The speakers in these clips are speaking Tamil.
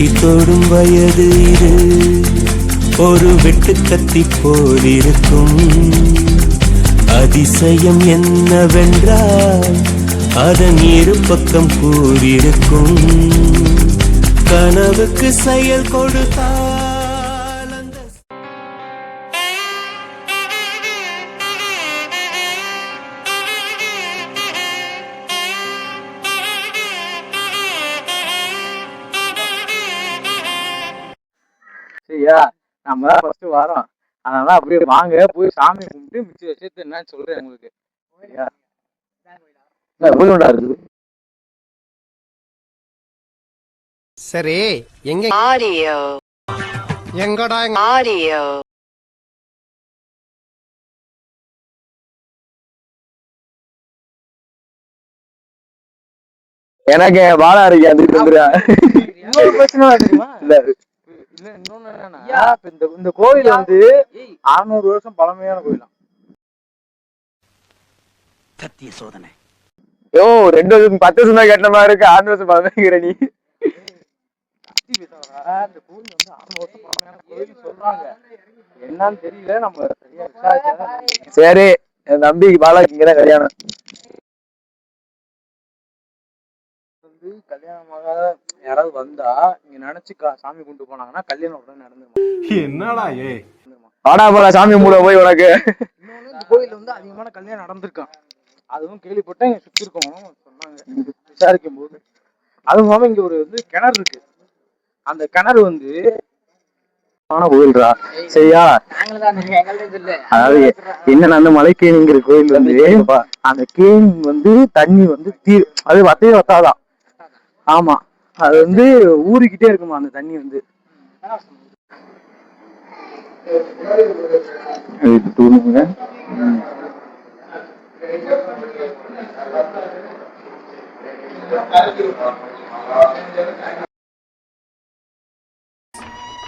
எட்டி தொடும் வயது இது, ஒரு வெட்டுக்கத்தி போலிருக்கும். அதிசயம் என்னவென்றால் அதன் இரு பக்கம் கூறியிருக்கும். கனவுக்கு செயல் கொடுத்தால் சரியா, நம்ம தான் ஃபர்ஸ்ட் வரோம். அதனால அப்படியே வாங்க, போய் சாமி கும்பிட்டு மிச்ச விஷயத்த என்னன்னு சொல்றேன் உங்களுக்கு. சரியா, கோயிலுண்டா இருக்குது. சரி, எங்க ஆடியோ எங்கடா ஆடியோ எனக்கு பாலா இருக்கு அந்த இன்னொரு பிரச்சனை தெரியுமா? இல்ல இல்ல இன்னொன்னு என்னன்னா, இந்த கோவில் வந்து 600 வருஷம் பழமையான கோயிலாம். சத்திய சோதனை. யோ 2 வருஷம் 10 வருஷம் தான் கேட்ட மாதிரி இருக்கு. 600 வருஷம் பழமைங்கிற நீ. இந்த கோவில் வந்து 600 வருஷம் பழமையான கோயில் சொல்றாங்க. என்னன்னு தெரியல, நம்ம சரியா விசாரிச்சா. சரி, என் தம்பிக்கு பாலாக்கு இங்கதான் கல்யாணம். கல்யாணமாக யாராவது வந்தா இங்க நினைச்சு சாமி கும்பிட்டு போனாங்கன்னா கல்யாணம் உடனே நடந்துருமா? என்னடா ஏ வாடா போல சாமி கும்பிட போய் உனக்கு. இன்னொன்னு, இந்த கோயில்ல வந்து அதிகமான கல்யாணம் நடந்திருக்கான், அதுவும் கேள்விப்பட்டேன். சுத்தி இருக்கோம் சொன்னாங்க விசாரிக்கும் போது. அதுவும் இல்லாம இங்க ஒரு வந்து கிணறு இருக்கு. அந்த கிணறு வந்து கோயில்ரா. சரியா, அதாவது என்னன்னா அந்த மலைக்கேணிங்கிற கோயில் வந்து அந்த கேணி வந்து தண்ணி வந்து அது வத்தையே வத்தாதான். ஆமா, அது வந்து ஊறிக்கிட்டே இருக்குமா அந்த தண்ணி வந்து.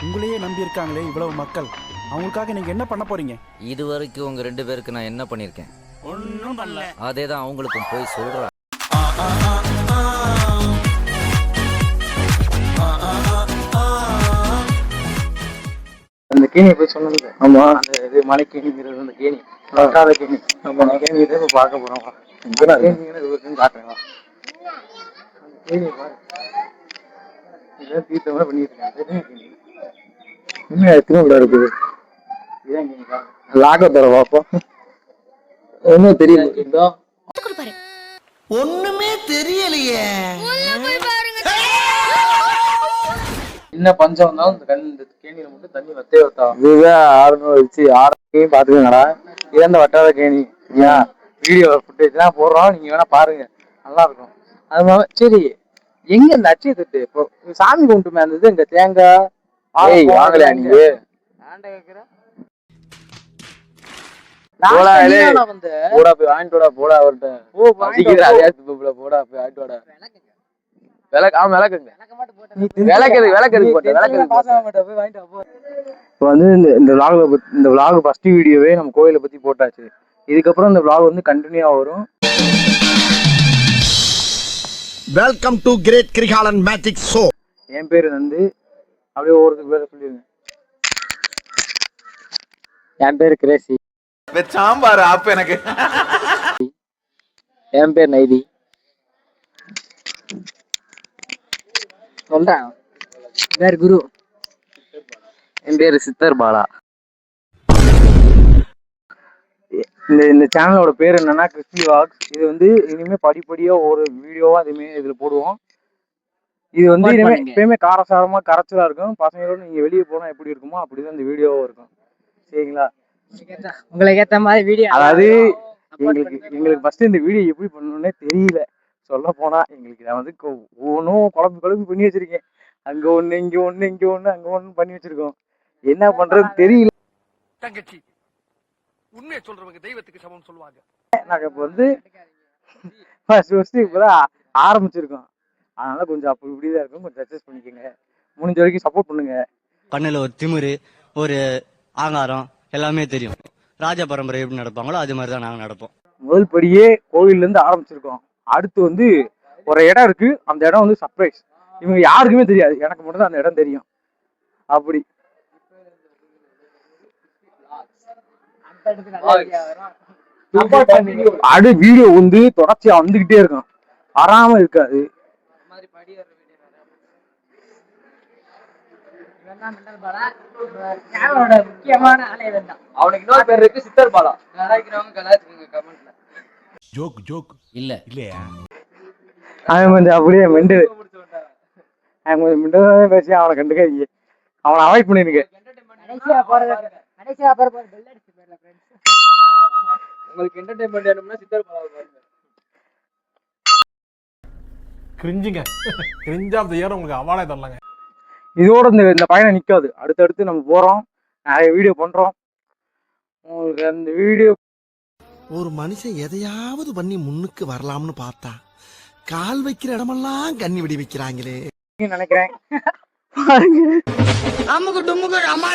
உங்களையே நம்பி இருக்காங்களே இவ்வளவு மக்கள், அவங்களுக்காக நீங்க என்ன பண்ண போறீங்க? இது வரைக்கும் உங்க 2 பேருக்கு நான் என்ன பண்ணிருக்கேன்? ஒண்ணும் பண்ணல. அதேதான் அவங்களுக்கும் போய் சொல்றேன். அந்த கேணியை போய் சொன்னது. ஆமா, அந்த இது மலைக்கேணிங்கிறது அந்த கேணி, வட்டாத கேணி. நம்ம கேணி இப்ப பார்க்க போறோம். காட்டுறேன். கேணியை பாரு, இதான் தீர்த்தமா பண்ணிட்டு இருக்காங்க. இன்னும் எத்தனை விட இருக்குது. இதான் கேணி பாரு. லாக தர பாப்போம். ஒன்னும் தெரியல. ஒண்ணுமே தெரியலையே. என்ன பஞ்சம் வந்தாலும் இந்த கேணியில மட்டும் தண்ணி வத்தே வத்தாகும். இதுதான் 600 வச்சு 6 பாத்துக்கங்கடா. இதான் இந்த வட்டாத கேணி. ஏன் வீடியோ ஃபுட்டேஜ் தான் போடுறோம், நீங்க வேணா பாருங்க, நல்லா இருக்கும். அது மாதிரி சரி, எங்க இந்த அச்சய தட்டு இப்போ சாமி கும்பிட்டு இருந்தது இந்த தேங்காய் வாங்கலையா நீங்க? போடா போய் வாங்கிட்டு வாடா, போடா அவர்கிட்ட. போடா போய் வாங்கிட்டு வாடா. இப்போ வந்து இந்த vlog ஃபர்ஸ்ட் வீடியோவே நம்ம கோயிலை பத்தி போட்டாச்சு. இதுக்கப்புறம் இந்த vlog வந்து கண்டினியூவா வரும். Welcome to great Kirikalan magic show. என் பேரு வந்து அப்படியே ஒவ்வொருத்தருக்கு பேரை சொல்லிடுங்க. என் பேரு கிரேசி. சாம்பார் ஆப் எனக்கு. என் பேர் நைதி. சொல்றேன், பேர் குரு. என் பேரு சித்தர் பாலா. இந்த சேனலோட பேர் என்னன்னா கிறிஸ்டி வாக்ஸ். இது வந்து இனிமே படிப்படியா ஒரு வீடியோவா இதுமே இதுல போடுவோம். இது வந்து இனிமே எப்பயுமே காரசாரமா கரைச்சலா இருக்கும். பசங்களோட நீங்க வெளியே போனா எப்படி இருக்குமோ அப்படிதான் இந்த வீடியோவும் இருக்கும். சரிங்களா, உங்களுக்கு ஏத்த மாதிரி வீடியோ. அதாவது எங்களுக்கு ஃபர்ஸ்ட் இந்த வீடியோ எப்படி பண்ணணும்னே தெரியல. சொல்ல போனா எங்களுக்கு நான் வந்து ஒன்னும் குழம்பு பண்ணி வச்சிருக்கேன். அங்க ஒண்ணு இங்க ஒண்ணு இங்க ஒண்ணு அங்க ஒண்ணு பண்ணி வச்சிருக்கோம். என்ன பண்றது தெரியல. தங்கச்சி, உண்மையை சொல்றவங்க தெய்வத்துக்கு சமம் சொல்லுவாங்க. நாங்க இப்ப வந்து ஃபர்ஸ்ட் இப்பதான் ஆரம்பிச்சிருக்கோம். அதனால கொஞ்சம் அப்படி இப்படிதான் இருக்கும், கொஞ்சம் அட்ஜஸ்ட் பண்ணிக்கோங்க. முடிஞ்ச வரைக்கும் சப்போர்ட் பண்ணுங்க. பண்ணல ஒரு திமிரு, ஒரு ஆங்காரம் எல்லாமே தெரியும். ராஜ பரம்பரை எப்படி நடப்பாங்களோ அது மாதிரிதான் நாங்க நடப்போம். முதல் படியே கோவில்ல இருந்து ஆரம்பிச்சிருக்கோம். அடுத்து வந்து ஒரு இடம் இருக்கு, அந்த இடம் வந்து சர்ப்ரைஸ். இவங்க யாருக்குமே தெரியாது, எனக்கு மட்டும் தான் அந்த இடம் தெரியும். அப்படி அடு வீடியோ வந்து தொடர்ச்சியா வந்துகிட்டே இருக்கும், வராம இருக்காது. முக்கியமான ஆலயம் தான். அவனுக்கு இன்னொரு பேர் இருக்கு, சித்தர் பாலா. கலாய்க்கிறவங்க கலாய்ச்சுங்க கமெண்ட்ல. ஜோக் ஜோக் இல்ல இல்லையா? அவன் கொஞ்சம் அப்படியே மெண்டு, அவன் கொஞ்சம் மெண்டு பேசி அவனை கண்டுக்காதீங்க, அவனை அவாய்ட் பண்ணிருங்க. உங்களுக்கு என்டர்டைன்மெண்ட் வேணும்னா சித்தர் பாலா பாருங்க. கிரிஞ்சுங்க, கிரிஞ்ச் ஆஃப் தி இயர் உங்களுக்கு அவார்டே தரலாங்க. இதோட இந்த பயணம் நிற்காது, அடுத்தடுத்து நம்ம போகிறோம், நிறைய வீடியோ பண்ணுறோம். உங்களுக்கு அந்த வீடியோ ஒரு மனுஷன் எதையாவது பண்ணி முன்னுக்கு வரலாம்னு பார்த்தா கால் வைக்கிற இடமெல்லாம் கண்ணி விடி வைக்கிறாங்களே நினைக்கிறேன். அம்முக்கு டும்முக்கு அம்மா